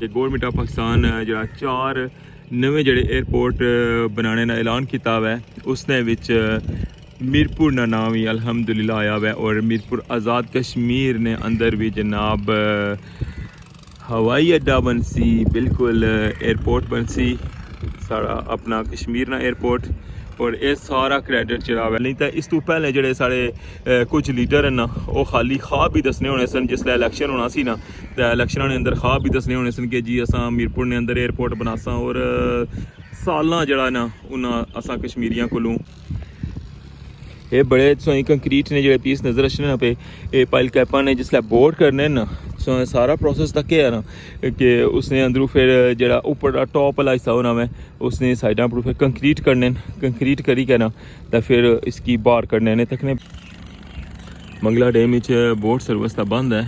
कि government of Pakistan जो 4 नवे जोड़े एयरपोर्ट बनाने का ऐलान किया हुआ है, उसने विच मीरपुर का नाम ही अल्हम्दुलिल्लाह आया हुआ है। और मीरपुर आज़ाद कश्मीर ने अंदर भी जनाब हवाई अड्डा बनसी, बिल्कुल एयरपोर्ट बनसी सारा अपना कश्मीर ना एयरपोर्ट। और ये सारा क्रेडिट जरा नहीं तो इस तू पहले जोड़े साढ़े कुछ लीडर हैं ना, वो खाली ख्वाब भी दसने होने सन। जिसलै इलैक्शन होना सी ना, तो इलैक्शनों ने अंदर ख्वाब भी दसने होने सन कि जी असा मीरपुर ने अंदर एयरपोर्ट बनासा। और सालां जड़ा ना उन्हें असा कश्मीरियों कोलों ये बड़े सोई कंक्रीट ने जो पीस नज़र रखने पे ये पाइल कैपा ने जिसलै बोर्ड करने ना, सारा प्रोसेस तक है ना कि उसने अंदरों फिर जरा ऊपर का टॉप वाला हिस्सा होना में उसने साइडा पर फिर कंक्रीट करने, कंक्रीट करी के ना तो फिर इसकी बार करने ने तकने। मंगला डैम बोट सर्विस तो बंद है,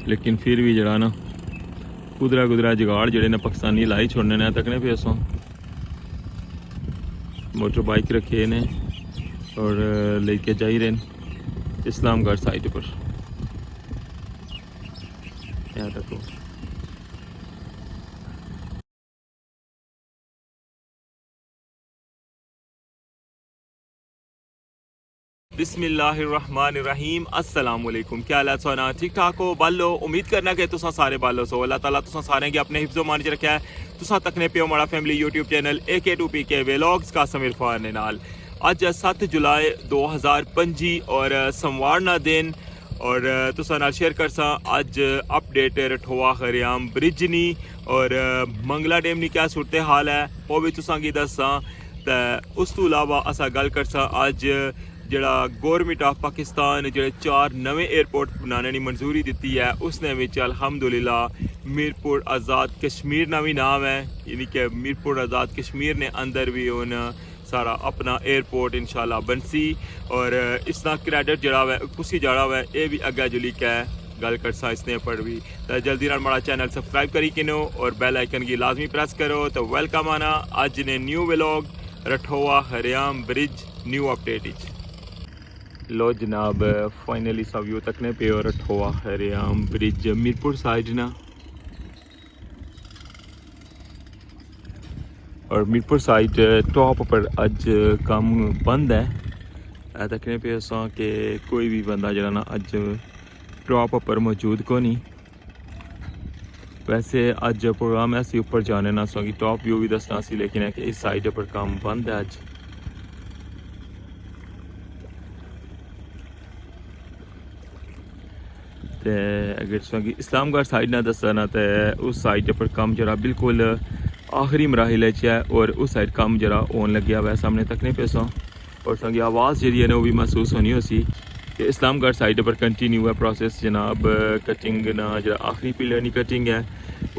लेकिन फिर भी जरा ना कुदरा जुगाड़ जड़े ने पाकिस्तानी लाई छोड़ने ने तकने पे असों मोटर बाइक रखे ने और लेके जा ही रहे इस्लामगढ़ साइड पर। यहाँ देखो बिस्मिल्लाहिर्रहमानिर्रहीम, अस्सलाम वालेकुम। क्या हाल है सोना, ठीक ठाक हो बालो? उम्मीद करना कि तुसा सारे बालो सो। अल्लाह ताला तुसा सारे के अपने हिफ्ज़ो मान च रखा है। तुसा तकने पे हमारा family YouTube channel AK2PK vlogs का समीर फार ने नाल। अज 7 जुलाई 2025 और सोमवार ना दिन और तुसा नाल शेयर करसा अज अपडेट रठोआ खरियाम ब्रिज नी और मंगला डैम नी क्या सूरत हाल है वो भी तुसा की दसा। तो उस तो अलावा असा गल करसा अज जड़ा गौरमेंट ऑफ पाकिस्तान जो 4 नवे एयरपोर्ट बनाने की मंजूरी दी है, उसने विच अल्हम्दुलिल्लाह मीरपुर आज़ाद कश्मीर ना भी नाम है। यानी कि मीरपुर आज़ाद कश्मीर ने अंदर भी उन सारा अपना एयरपोर्ट इंशाल्लाह बनसी। और इसका क्रेडिट जड़ा है कुछ जड़ा हुआ है, ये भी अग्गे जुली कै गल करसा इसने पर भी। तो जल्दी नाल हमारा चैनल सब्सक्राइब करी किनो और बेल आइकन की लाजमी प्रेस करो। तो वेलकम आना अज ने new vlog Rathoa Haryam bridge new update. लो जनाब फाइनली सब व्यू तकने पे और रठोआ हरियाम ब्रिज मीरपुर साइड ना, और मीरपुर साइड टॉप पर अज काम बंद है। तकने पे असा कि कोई भी बंदा जरा ना अज टॉप पर मौजूद को नहीं। वैसे अज प्रोग्राम ऐसे ऊपर जाने ना सो कि टॉप व्यू भी दसना सी, लेकिन है कि इस साइड पर काम बंद है अज। तो अगर इस्लामगढ़ साइड ना दसा ना तो उस साइड पर काम जरा बिल्कुल आखिरी मराहल है और उस साइड काम जरा होन लग्या हुआ है सामने तकने पे सो। और संगी आवाज़ जी है ना वो भी महसूस होनी हो सी कि इस्लामगढ़ साइड पर कंटिन्यू है प्रोसेस जनाब। कटिंग ना जरा आखिरी पिलर की कटिंग है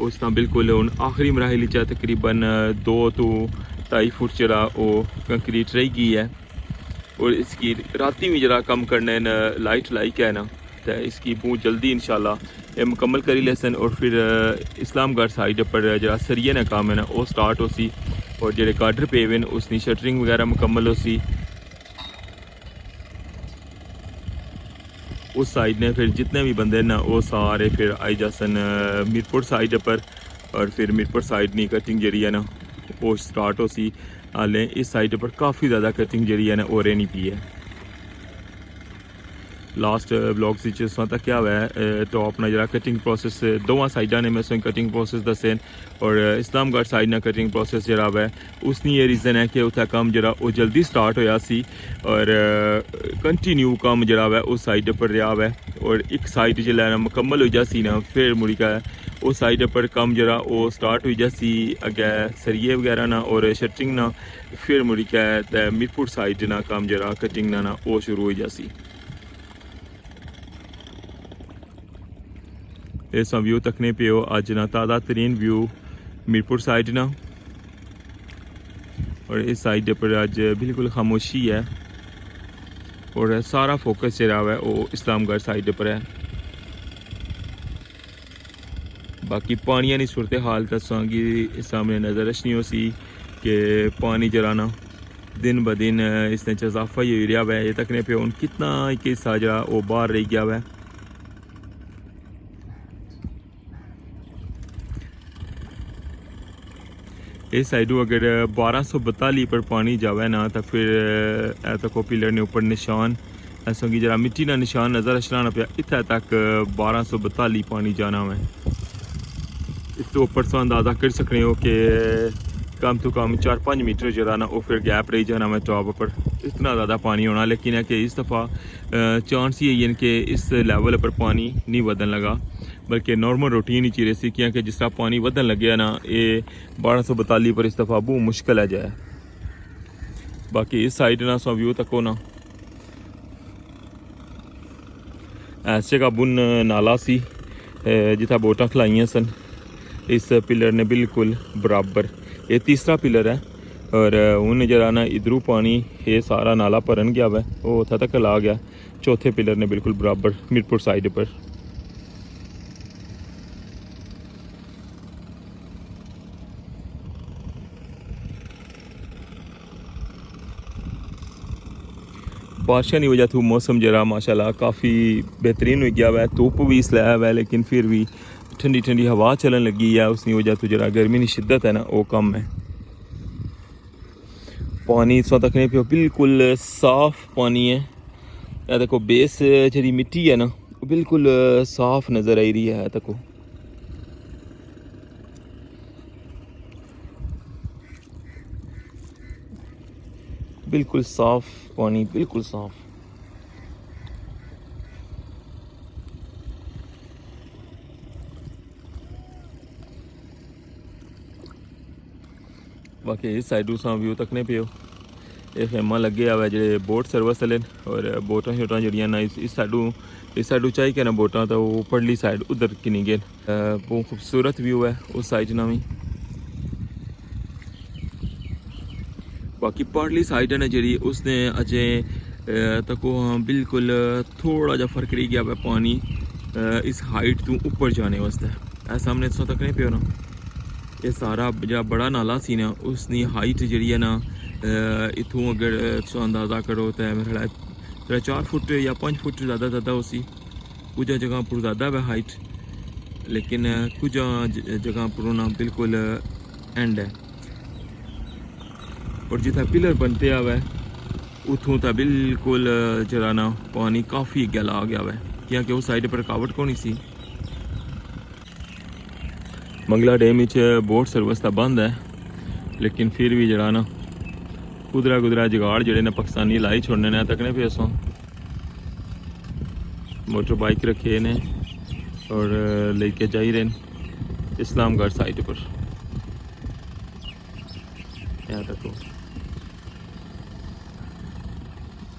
उस ना बिल्कुल हूँ आखिरी मराहल तकरीबन 2 तो 2.5 फुट जरा वो कंक्रीट रही गई है। और इसकी राती भी जरा कम करने लाइट लाइक है ना, तो इसकी बहुत जल्दी इंशाल्लाह ये मुकम्मल करी लेसन। और फिर इस्लामगढ़ साइड पर जरा सरिये ने काम है ना वो स्टार्ट हो सी और जेडे गार्डर पे वे उसकी शटरिंग वगैरह मुकम्मल हो सी। उस साइड ने फिर जितने भी बंदे ना वो सारे फिर आई जासन मीरपुर साइड पर। और फिर मीरपुर साइड नी कटिंग जी है ना वो स्टार्ट हो सी। हाले इस साइड पर काफ़ी ज़्यादा कटिंग जी है ना और नहीं पी है। लास्ट ब्लॉग तक क्या हुआ है तो अपना जरा कटिंग प्रोसेस दोवां साइडा ने मैं कटिंग प्रोसेस दसे। और इस्लामगढ़ साइड ना कटिंग प्रोसेस जरा है उसनी ये रीज़न है कि उत्थे काम जरा वो जल्दी स्टार्ट होया सी और कंटिन्यू काम जरा है उस साइड पर रहा है। और एक साइड जो मुकम्मल हो जासी ना फिर मुड़ी का उस साइड पर काम जरा वो स्टार्ट हो जासी अगे सरिये वगैरह ना और शटरिंग ना फिर मुड़ी का मीरपुर साइड ना काम जरा कटिंग ना वो शुरू हो जासी। इस व्यू तकने पे हो अज ना ताज़ा तरीन व्यू मीरपुर साइड ना। और इस साइड पर अज बिल्कुल खामोशी है और सारा फोकस जरा है वो इस्लामगढ़ साइड पर है। बाकी पानिया की सूरत हाल दसांगी सामने नज़र रखनी हो सी कि पानी जरा ना दिन ब दिन इसने इजाफा ही हो रहा है। ये तकने पे उन कितना एक हिस्सा जरा वो बाहर रह गया है। इस साइडू अगर 1242 पर पानी जावे ना तो फिर तो को पिलर ने ऊपर निशान ऐसा कि जरा मिट्टी ना निशान नज़र अशराना पाया इतना तक 1242 पानी जाना है। इस तो ऊपर से अंदाज़ा कर सकते हो कि कम तो कम 4-5 मीटर जरा ना वो फिर गैप रही जाना मैं टॉप पर इतना ज़्यादा पानी होना। लेकिन है कि इस दफ़ा चांस ये है कि इस लेवल पर पानी नहीं बदलने लगा बल्कि नॉर्मल रूटीन ही चीरे सी क्योंकि जिस तरह पानी बदलने लग गया ना ये 1242 पर इस दफ़ा बहुत मुश्किल है जाए। बाकी इस साइड ना सो व्यू तक हो ना ऐसे का बुन नाला सी जिथा बोटा खलाइया सन इस पिलर ने बिल्कुल बराबर ये तीसरा पिलर है और उन जरा ना इधरों पानी ये सारा नाला भरन गया वै वो उतना तक ला गया। चौथे पिलर ने बिल्कुल बराबर मीरपुर साइड पर। बारिशा की वजह तो मौसम जरा माशाल्लाह काफ़ी बेहतरीन हो गया वै। धुप भी स्लैब है लेकिन फिर भी ठंडी ठंडी हवा चलन लगी है उसकी वजह तो जरा गर्मी की शिद्दत है ना वो कम है। पानी इस तक नहीं पियो बिल्कुल साफ पानी है। या देखो बेस जी मिट्टी है ना वो बिल्कुल साफ नज़र आई रही है। देखो बिल्कुल साफ पानी बिल्कुल साफ। बाकी इस साइडू सा व्यू तकने पियो ये खेमा लगे हुआ जो बोट सर्विस वाले और बोटा शोटा जड़ियाँ ना इस साइडू चाहिए कि ना बोटा तो वो पड़ली साइड उधर की नहीं गए बहुत खूबसूरत व्यू है उस साइड ना भी। बाकी पड़ली साइड है ना जी उसने अजय तक बिल्कुल थोड़ा जा फर्क रह गया है पानी इस हाइट तो ऊपर जाने वास्ते ऐसा सामने तो तक नहीं पियो ना ये सारा जो बड़ा नाला सी ना उसकी हाइट जी है ना इतों अगर अंदाज़ा करो तो मेरा 4 फुट या 5 फुट ज़्यादा उसी कुछ जगह पर ज़्यादा है हाइट लेकिन कुछ जगह पर ना बिल्कुल एंड है। और जितना पिलर बनते हुए उतों तो बिल्कुल जरा ना पानी काफ़ी गहला आ गया है क्योंकि उस साइड पर रुकावट कौन सी। मंगला डैम बोट सर्विस तो बंद है लेकिन फिर भी जरा ना कुदरा जुगाड़ जड़े ने पाकिस्तानी लाई छोड़ने ने तकने पे असों मोटर बाइक रखे ने और लेके जा रहे हैं इस्लामगढ़ साइड पर। यहाँ तक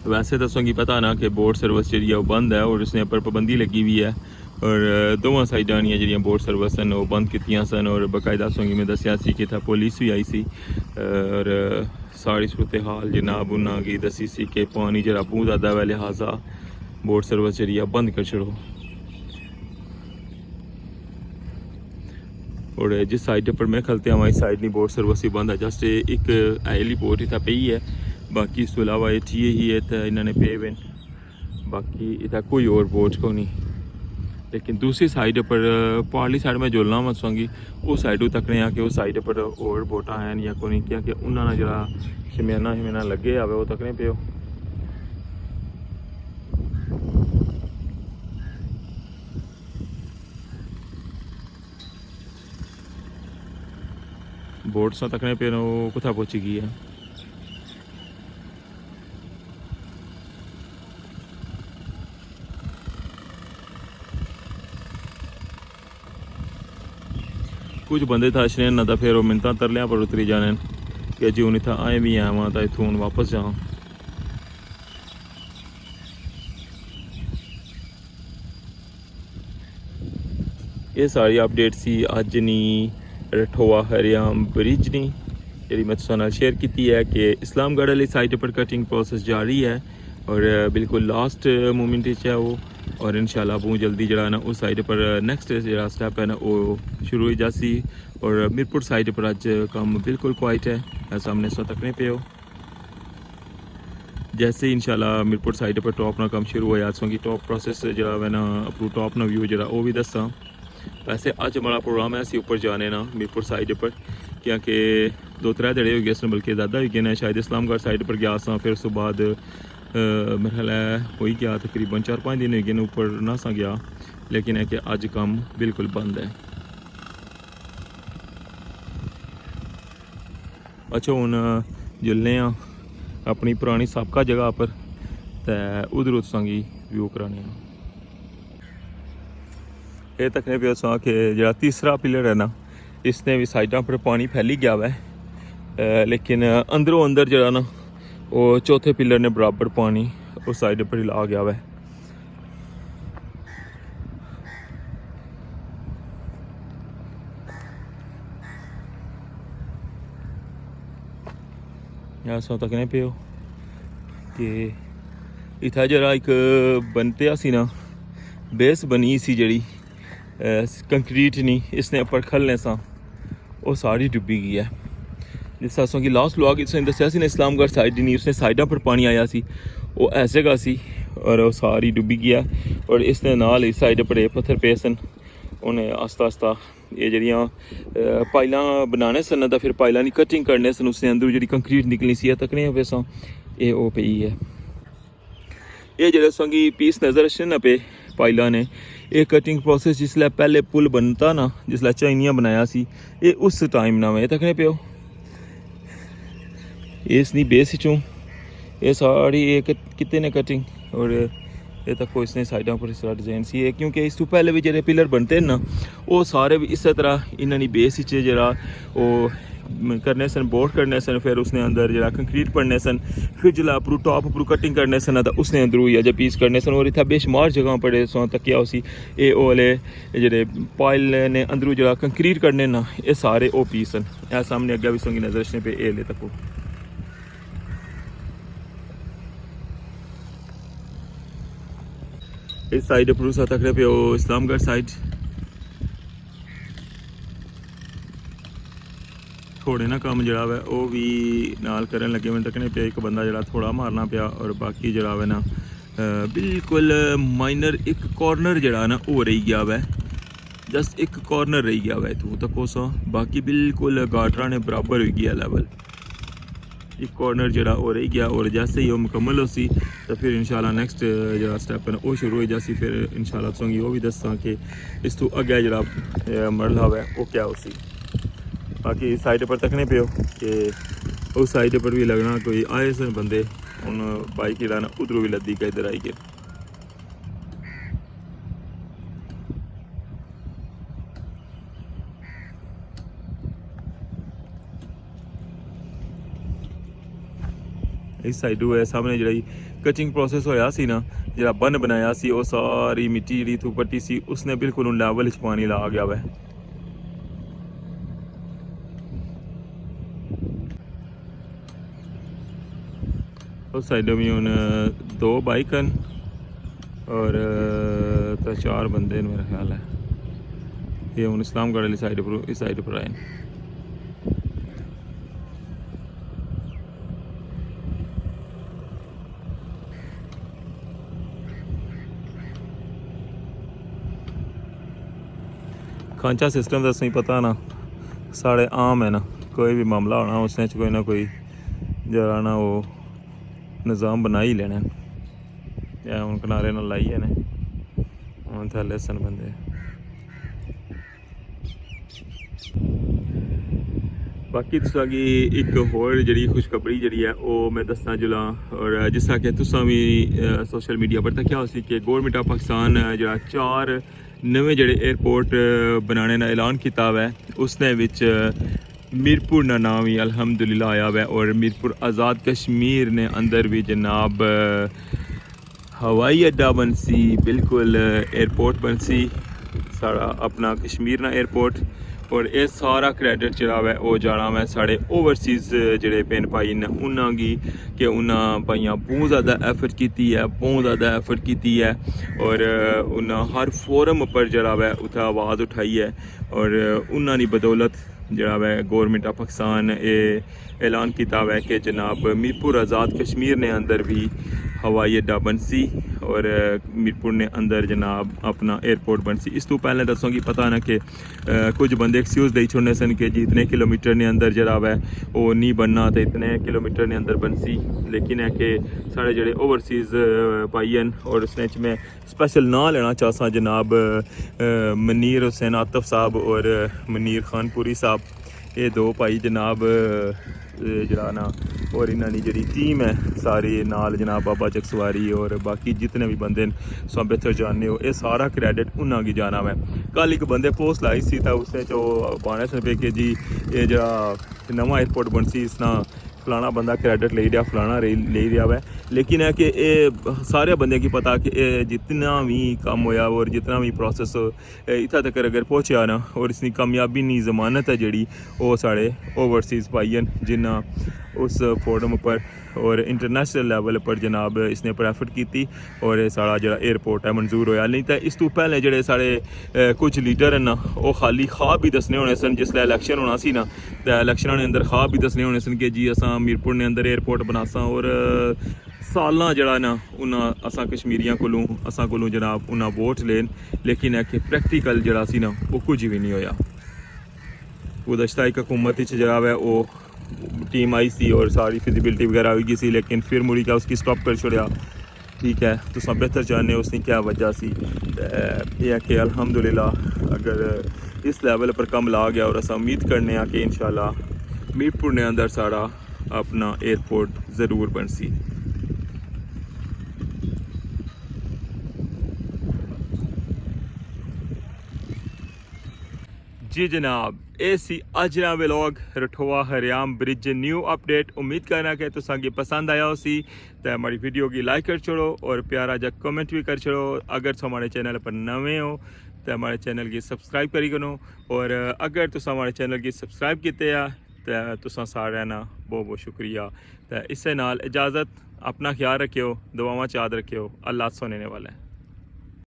वैसे दसों की पता ना कि बोट सर्विस जी वो बंद है और उसने पर पाबंदी लगी हुई है और दोवां साइडां जी बोट सर्विस सन वो बंद कीतियां सन और बकायदा सोंगी में दसिया सी कि था पुलिस भी आई सी और सारी सूरत हाल जनाब उन्होंने की दसी सी कि पानी जरा बहुत ज़्यादा है लिहाजा बोट सर्विस जी बंद कर छड़ो। और जिस साइड पर मैं खलते हूँ इस साइड नहीं बोट सर्विस ही बंद है जस्ट एक आयली बोट इतना पई है बाकी इस अलावा ये ठीक ही है तो इन्होंने पे वे बाकी इतना कोई और बोट को नहीं। लेकिन दूसरी साइड पर पारली साइड में जोलना मसोंगी उस साइडों तक ने आके उस साइड पर और बोटा हैं या को नहीं क्या कि उन्होंने जरा शमियाना लगे आवे वो तकने पे बोट से तकने पे वो कुथा पहुंची गई है। कुछ बंदे था अशने ना तो फिर वो मिनता तरलिया पर उतरी जाने कि जी हूँ इतना आए भी आया वहाँ तो इतों वापस जाओ। ये सारी अपडेट सी अज नी रठोआ हरियाम ब्रिज नी जी मैं तुसां शेयर की है कि इस्लामगढ़ वाली साइड पर कटिंग प्रोसेस जारी है और बिल्कुल लास्ट मोमेंट है वो और इंशाल्लाह बहुत जल्दी जरा ना उस साइड पर नेक्स्ट जो स्टेप है ना वो शुरू हो जासी। और मीरपुर साइड पर अज काम बिल्कुल क्वाइट है सामने सो तकने पे हो जैसे ही इंशाल्लाह मीरपुर साइड पर टॉप ना काम शुरू हो सो की टॉप प्रोसेस जरा है ना अपू टॉप ना व्यू जरा वो भी दसा। वैसे अज हमारा प्रोग्राम है असी ऊपर जाने ना मीरपुर साइड पर क्योंकि 2-3 धड़े हो गए सन, बल्कि ज़्यादा हो गए ने। शायद इस्लामगढ़ साइड पर गया सा, फिर उस तो बाद मेरे ख्याल है हो ही गया, तकरीबन 4-5 दिन हो गए ऊपर ना सा गया, लेकिन है कि अज काम बिल्कुल बंद है। अच्छा हूँ जुलने अपनी पुरानी सबका जगह पर, तो उधर तुसेंगी व्यू कराने। ये तकने पे सा कि जो तीसरा पिलर है ना, इसने भी साइडों पर पानी फैली गया हुआ है, लेकिन अंदरों अंदर जरा ना वो चौथे पिलर ने बराबर पानी उस साइड पर ही आ गया हुआ है। यहाँ तकने पे हो कि इतना जरा एक बनते सी ना बेस बनी सी जड़ी कंक्रीट नहीं, इसने उपर खलने सा वो सारी डुबी गई है। जिस तरह की लास्ट व्लॉग इसने दसिया सी ना, इस्लामगढ़ साइड नहीं, उसने साइडा पर पानी आया सी, वो ऐसे का सी और वो सारी डुबी गया। और इसने नाल इस साइड पर पत्थर पे सन, उन्हें आस्ता आस्ता ये जड़ियाँ पाइलां बनाने सन, तो फिर पाइलां की कटिंग करने सन, उसने अंदर जी कंक्रीट निकलनी सी तकने पे सा ये ओ पई है। ये जो संगी पीस नज़र अच्छे ना पे पाइलां ने, ये कटिंग प्रोसेस जिसलै पहले पुल बनता ना, जिसलै चाइनिया बनाया सी, ये उस टाइम ना मैं तकने पे हो इसनी बेस चूँ ये सारी एक कितने ने कटिंग, और ये तक को इसने साइडों पर इस तरह डिजाइन सी है, क्योंकि इस तो पहले भी जो पिलर बनते हैं ना, वो सारे भी इस तरह इन्होंने बेस जरा वो करने सन, बोर्ड करने सन, फिर उसने अंदर जरा कंक्रीट पड़ने सन, फिर जिला अपरू टॉप अपरू कटिंग करने सन, तो उसने अंदरू या पीस करने सन। और इतना बेशुमार जगह पड़े सो तकिया उसी ये ओले जेडे पाइल ने अंदरू जरा कंक्रीट करने ना, ये सारे ओ पीस सन। यह सामने अग्गे भी संगी नजर रखने पे ए ले तक इस साइड अपरू सा तक पे ओ इस्लामगढ़ साइड थोड़े ना काम जरा है वो भी नाल करन लगे। मैं तकने पे एक बंदा जरा थोड़ा मारना पिया, और बाकी जरा है ना बिल्कुल माइनर एक कॉर्नर जरा ना हो रही गया वै, जस्ट एक कॉर्नर रही गया वै तू तक सा, बाकी बिल्कुल गाटरा ने बराबर हो गया लेवल, एक कॉर्नर जरा हो रही गया। और जैसे ही वो मुकम्मल हो सी तो फिर इंशाल्लाह नेक्स्ट जरा स्टेप है वो शुरू हो जासी, फिर इंशाल्लाह तुसेंगी वो भी दसा कि इस तो अगे जरा मरला है वो क्या हो सी। बाकी साइड पर तकने पे हो कि उस साइड पर भी लगना कोई आए सन बंदे, उन बाइक लाना उधरों भी लद्दी का इधर आई के। इस साइड है सामने जी कटिंग प्रोसेस होया सी ना, जरा बन बनाया सी, वो सारी मिट्टी जी थू पट्टी सी, उसने बिल्कुल उन लेवल पानी ला गया वै। उस साइड में हूँ 2 बाइक और तो 4 बंदे मेरा ख्याल है। ये हूँ इस्लामगढ़ वाली साइड पर, इस साइड पर आए। खांचा सिस्टम तो सही पता ना साढ़े आम है ना, कोई भी मामला होना उसने कोई ना कोई जरा ना वो निज़ाम बना ही लेना। या हूँ किनारे ना लाई है ने हूँ थले सन बंदे। बाकी तुसांगी एक होर जी खुशखबरी जी है वो मैं दसना जुला, और जिस तरह कि तुसा भी सोशल मीडिया पर तक क्या उसी कि गौरमेंट ऑफ पाकिस्तान जरा 4 नवे जड़े एयरपोर्ट बनाने का ऐलान किया हुआ है, उसने विच मीरपुर का नाम ही अल्हम्दुलिल्लाह आया हुआ है। और मीरपुर आज़ाद कश्मीर ने अंदर भी जनाब हवाई अड्डा बनसी, बिल्कुल एयरपोर्ट बनसी सारा अपना कश्मीर ना एयरपोर्ट। और ये सारा क्रेडिट जरा है वो जाना मैं साढ़े ओवरसीज़ जोड़े पेन भाई ने उन्होंने कि उन्हें भाइयां बहुत ज़्यादा एफर्ट की है, बहुत ज़्यादा एफर्ट की है, और उन्हें हर फोरम पर जरा है उत्थे आवाज़ उठाई है। और उन्होंने बदौलत जरा है गौरमेंट ऑफ पाकिस्तान ये ऐलान किया है कि जनाब मीरपुर आज़ाद कश्मीर ने अंदर भी हवाई अड्डा बंसी और मीरपुर ने अंदर जनाब अपना एयरपोर्ट बंसी। इस तो पहले दसों कि पता ना कि कुछ बंदे एक्सक्यूज़ दे छोड़ने सन कि जी इतने किलोमीटर ने अंदर जरा है वो नहीं बनना तो इतने किलोमीटर ने अंदर बंसी, लेकिन है कि साढ़े जेह्ड़े ओवरसीज़ भाई हैं और उसने में स्पेशल ना लेना चाहसा जनाब मनीर हुसैन आतफ साहब और मनीर खानपुरी साहब, ये दो भाई जनाब जरा ना और इन्होंने जी टीम है सारी नाल जनाब बाबा चकसवारी और बाकी जितने भी बंदे सो बेहतर जानने हो, ये सारा क्रेडिट उन्होंने की जाना है। कल एक बंदे पोस्ट लाई सी तो उसने जो पाने सन पे कि जी ये जरा नवा एयरपोर्ट बनसी इसना फलाना बंदा क्रेडिट ले रहा फलाना ले रहा है, लेकिन है कि ये सारे बंदे की पता कि जितना भी काम होया और जितना भी प्रोसेस इतना तक अगर पहुँचा ना और इसकी कामयाबी नहीं जमानत है जी वो साढ़े ओवरसीज़ भाई हैं जिन्ना उस फोरम पर और इंटरनेशनल लेवल पर जनाब इसने प्रेफर की और साढ़ा जो एयरपोर्ट है मंजूर होया। नहीं तो इस तो पहले जोड़े साढ़े कुछ लीडर हैं ना वो खाली ख्वाब भी दसने होने सन, जिसलै इलैक्शन होना सी ना तो इलैक्शन के अंदर ख्वाब भी दसने होने सन कि जी असां मीरपुर ने अंदर एयरपोर्ट बनासा और सालां जड़ा ना उन्हें असां कश्मीरियां कोलों जनाब उन्हें वोट लेन, लेकिन है कि प्रैक्टिकल जड़ा सी ना वो कुछ भी नहीं होया। गुज़श्ता एक हुकूमत जरा है वो टीम आई सी और सारी फिजिबिलिटी वगैरह हुई सी, लेकिन फिर मुड़ी क्या उसकी स्टॉप कर छोड़ा। ठीक है तो सब बेहतर जाने उसकी क्या वजह सी, ये है कि अल्हम्दुलिल्लाह अगर इस लेवल पर कम ला गया और अस उम्मीद करने कि इंशाल्लाह मीरपुर ने अंदर सारा अपना एयरपोर्ट ज़रूर बन सी। जी जनाब ए सी अजना vlog Rathoa Haryam bridge new update. उम्मीद करना कि तुसांगी पसंद आया हो सी तो हमारी वीडियो की लाइक कर छोड़ो और प्यारा जा कमेंट भी कर छोड़ो। अगर तुम हमारे चैनल पर नवे हो तो हमारे चैनल की सब्सक्राइब करी करो और अगर तुम हमारे चैनल की सब्सक्राइब किते तो तुसा सारे ना बहुत बहुत शुक्रिया। तो इससे नाल इजाज़त, अपना ख्याल रखियो, दुआवां याद रखियो। अल्लाह सुनने वाला है।